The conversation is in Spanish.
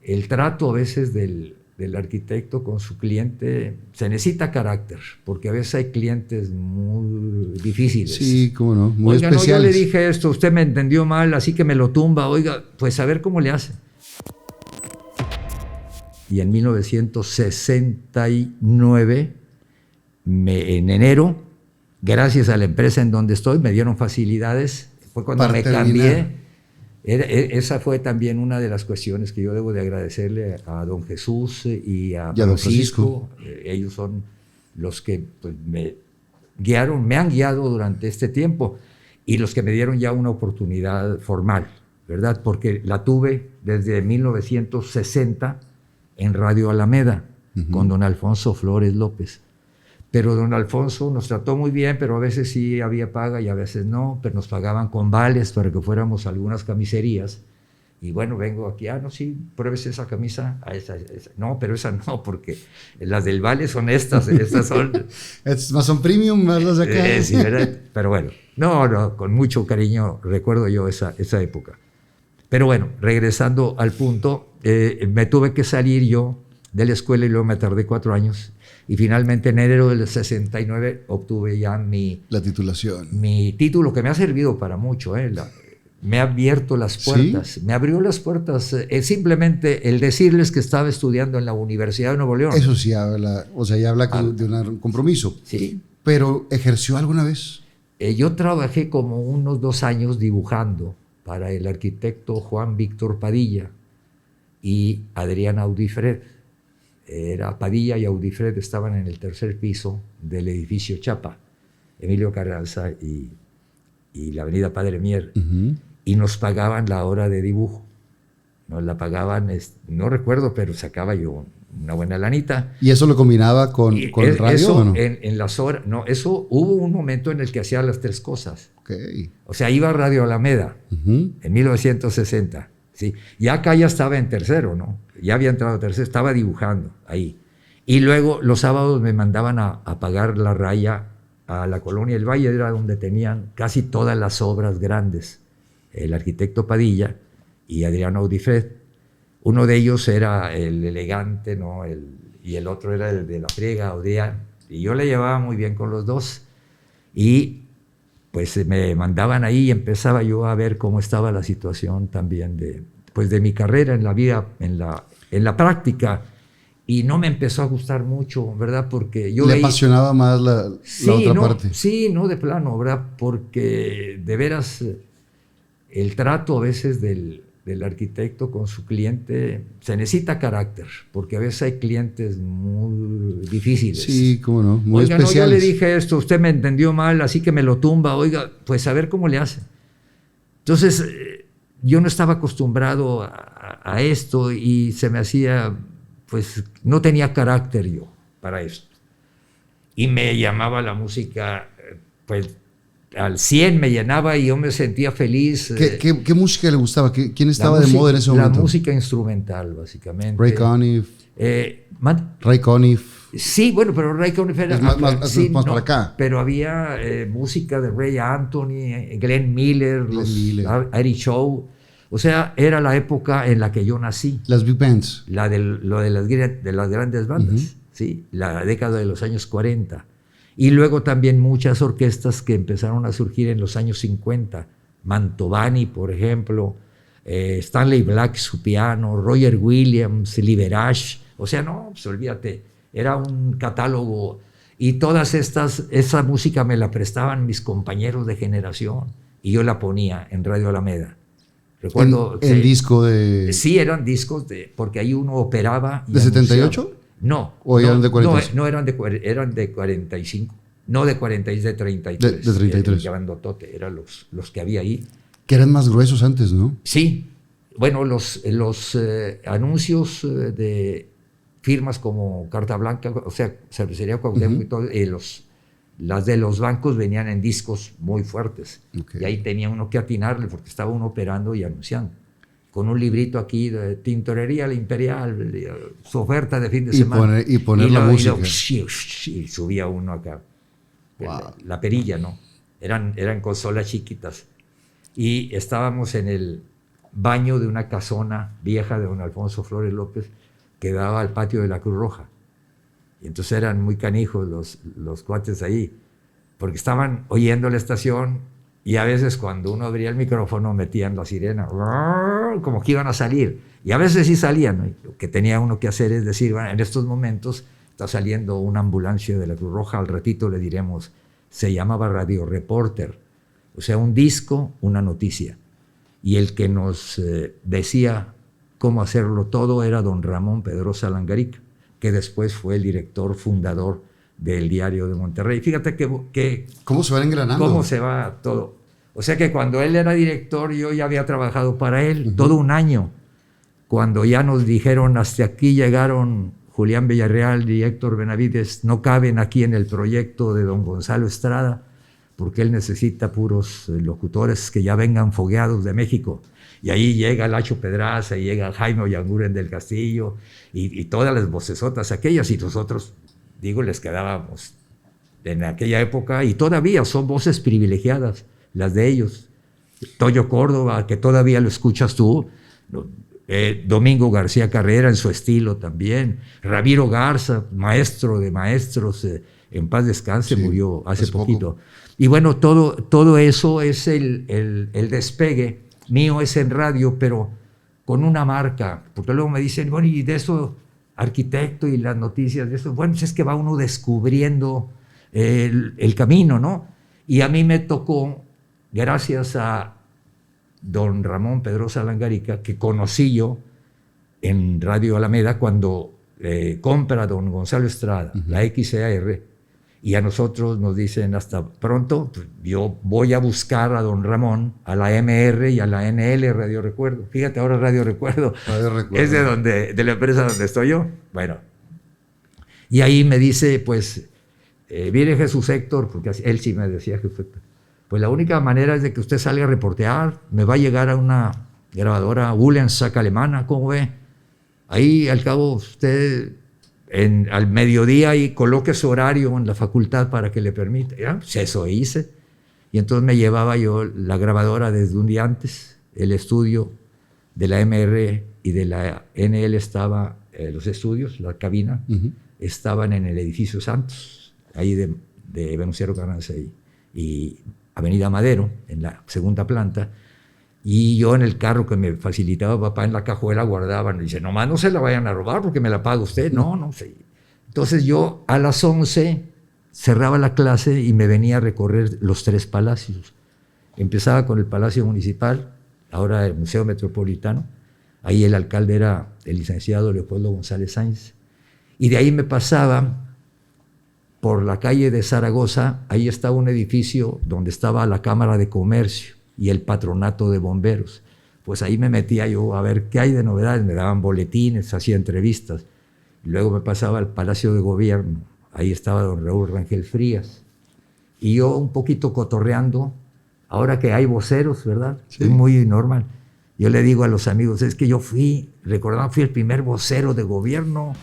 el trato a veces del arquitecto con su cliente, se necesita carácter, porque a veces hay clientes muy difíciles. Sí, cómo no, muy oiga, especiales. No, yo le dije esto, usted me entendió mal, así que me lo tumba, oiga, pues a ver cómo le hace. Y en 1969, en enero, gracias a la empresa en donde estoy, me dieron facilidades, fue cuando para me terminar. cambié. Esa fue también una de las cuestiones que yo debo de agradecerle a don Jesús y a Francisco. Ellos son los que pues, me han guiado durante este tiempo y los que me dieron ya una oportunidad formal, ¿verdad? Porque la tuve desde 1960 en Radio Alameda, con don Alfonso Flores López. Pero don Alfonso nos trató muy bien, pero a veces sí había paga y a veces no, pero nos pagaban con vales para que fuéramos a algunas camiserías. Y bueno, vengo aquí, no, sí, pruebes esa camisa, esa. No, pero esa no, porque las del vale son estas son... Estas más son premium, más las de acá. Sí, ¿verdad? Pero bueno, no, con mucho cariño recuerdo yo esa época. Pero bueno, regresando al punto, me tuve que salir yo de la escuela y luego me tardé 4 años. Y finalmente en enero del 69 obtuve ya la titulación. Mi título, que me ha servido para mucho. Me ha abierto las puertas. ¿Sí? Me abrió las puertas. Simplemente el decirles que estaba estudiando en la Universidad de Nuevo León. Eso sí habla, o sea, ya habla de un compromiso. Sí. ¿Pero ejerció alguna vez? Yo trabajé como unos 2 años dibujando para el arquitecto Juan Víctor Padilla y Adrián Audifred. Padilla y Audifred estaban en el 3er piso del edificio Chapa, Emilio Carranza y la avenida Padre Mier, y nos pagaban la hora de dibujo. Nos la pagaban, no recuerdo, pero sacaba yo una buena lanita. ¿Y eso lo combinaba con el radio eso, o no? En las horas, no, eso hubo un momento en el que hacía las 3 cosas. Okay. O sea, iba a Radio Alameda en 1960. ¿sí? Ya acá ya estaba en 3º, ¿no? Ya había entrado a 3º, estaba dibujando ahí. Y luego los sábados me mandaban a pagar la raya a la Colonia del Valle, era donde tenían casi todas las obras grandes. El arquitecto Padilla y Adrián Audifred. Uno de ellos era el elegante, ¿no? Y el otro era el de la friega, Adrián. Y yo le llevaba muy bien con los dos. Y pues me mandaban ahí y empezaba yo a ver cómo estaba la situación también de mi carrera en la vida, en la práctica, y no me empezó a gustar mucho, ¿verdad? Porque yo... ¿Le apasionaba más la otra parte? Sí, no, de plano, ¿verdad? Porque de veras el trato a veces del arquitecto con su cliente, se necesita carácter, porque a veces hay clientes muy difíciles. Sí, cómo no, muy oiga, especiales. No, yo le dije esto, usted me entendió mal, así que me lo tumba, oiga, pues a ver cómo le hace. Entonces, yo no estaba acostumbrado a esto y se me hacía, pues no tenía carácter yo para esto. Y me llamaba la música, pues al 100 me llenaba y yo me sentía feliz. ¿Qué música le gustaba? ¿Quién estaba de moda en ese momento? La música instrumental, básicamente. Ray Conniff. Ray Conniff. Sí, bueno, pero Ray Conniff era... Es más para acá. Pero había música de Ray Anthony, Glenn Miller, Eric Shaw. O sea, era la época en la que yo nací. Las big bands. Lo de las grandes bandas, ¿sí? La década de los años 40. Y luego también muchas orquestas que empezaron a surgir en los años 50. Mantovani, por ejemplo, Stanley Black, su piano, Roger Williams, Liberace. O sea, no, pues olvídate, era un catálogo. Y todas esa música me la prestaban mis compañeros de generación y yo la ponía en Radio Alameda. Recuerdo ¿El disco de...? Sí, eran discos porque ahí uno operaba. ¿De 78? No. ¿O eran de 45? No, eran de 45. No de 46, de 33. De 33. Grandotote, eran los que había ahí. Que eran más gruesos antes, ¿no? Sí. Bueno, los anuncios de firmas como Carta Blanca, o sea, Cervecería Cuauhtémoc y todo, las de los bancos venían en discos muy fuertes. Okay. Y ahí tenía uno que atinarle porque estaba uno operando y anunciando. Con un librito aquí de Tintorería La Imperial, su oferta de fin de semana. Y poner la música. Y subía uno acá. Wow. La perilla, ¿no? Eran consolas chiquitas. Y estábamos en el baño de una casona vieja de don Alfonso Flores López que daba al patio de la Cruz Roja. Y entonces eran muy canijos los cuates ahí, porque estaban oyendo la estación y a veces cuando uno abría el micrófono metían la sirena, como que iban a salir. Y a veces sí salían, ¿no? Lo que tenía uno que hacer es decir, bueno, en estos momentos está saliendo una ambulancia de la Cruz Roja, al ratito le diremos, se llamaba Radio Reporter, o sea, un disco, una noticia. Y el que nos decía cómo hacerlo todo era don Ramón Pedrosa Langarica, que después fue el director fundador del Diario de Monterrey. Fíjate que ¿cómo se va engranando? Cómo se va todo. O sea que cuando él era director, yo ya había trabajado para él todo un año. Cuando ya nos dijeron, hasta aquí llegaron Julián Villarreal y Héctor Benavides, no caben aquí en el proyecto de don Gonzalo Estrada, porque él necesita puros locutores que ya vengan fogueados de México. Y ahí llega Lacho Pedraza, y llega Jaime Ollanguren del Castillo, y todas las vocesotas aquellas, y nosotros, digo, les quedábamos en aquella época, y todavía son voces privilegiadas, las de ellos. Toyo Córdoba, que todavía lo escuchas tú, Domingo García Carrera en su estilo también, Ramiro Garza, maestro de maestros, en paz descanse, sí, murió hace poquito. Y bueno, todo eso es el despegue mío, es en radio, pero con una marca, porque luego me dicen, bueno, y de eso, arquitecto y las noticias de eso, bueno, pues es que va uno descubriendo el camino, ¿no? Y a mí me tocó, gracias a don Ramón Pedrosa Langarica, que conocí yo en Radio Alameda cuando compra don Gonzalo Estrada, la XCR, y a nosotros nos dicen hasta pronto, pues yo voy a buscar a don Ramón, a la MR y a la NL Radio Recuerdo. Fíjate, ahora Radio Recuerdo es de la empresa donde estoy yo. Bueno, y ahí me dice, pues, viene Jesús Héctor, porque él sí me decía Jesús Héctor, pues la única manera es de que usted salga a reportear, me va a llegar a una grabadora Ulen Sac alemana, ¿cómo ve? Ahí al cabo usted al mediodía y coloque su horario en la facultad para que le permita. Ya, pues eso hice. Y entonces me llevaba yo la grabadora desde un día antes, el estudio de la MR y de la NL estaba, los estudios, la cabina, estaban en el edificio Santos, ahí de Venustiano Carranza y Avenida Madero, en la segunda planta. Y yo en el carro que me facilitaba papá en la cajuela guardaban. Y dice, nomás no se la vayan a robar porque me la paga usted. No sé. Entonces yo a las 11 cerraba la clase y me venía a recorrer los 3 palacios. Empezaba con el Palacio Municipal, ahora el Museo Metropolitano. Ahí el alcalde era el licenciado Leopoldo González Sáenz. Y de ahí me pasaba por la calle de Zaragoza. Ahí estaba un edificio donde estaba la Cámara de Comercio y el Patronato de Bomberos. Pues ahí me metía yo a ver qué hay de novedades, me daban boletines, hacía entrevistas. Y luego me pasaba al Palacio de Gobierno, ahí estaba don Raúl Rangel Frías. Y yo un poquito cotorreando, ahora que hay voceros, ¿verdad? Sí. Es muy normal. Yo le digo a los amigos, es que yo fui el primer vocero de gobierno.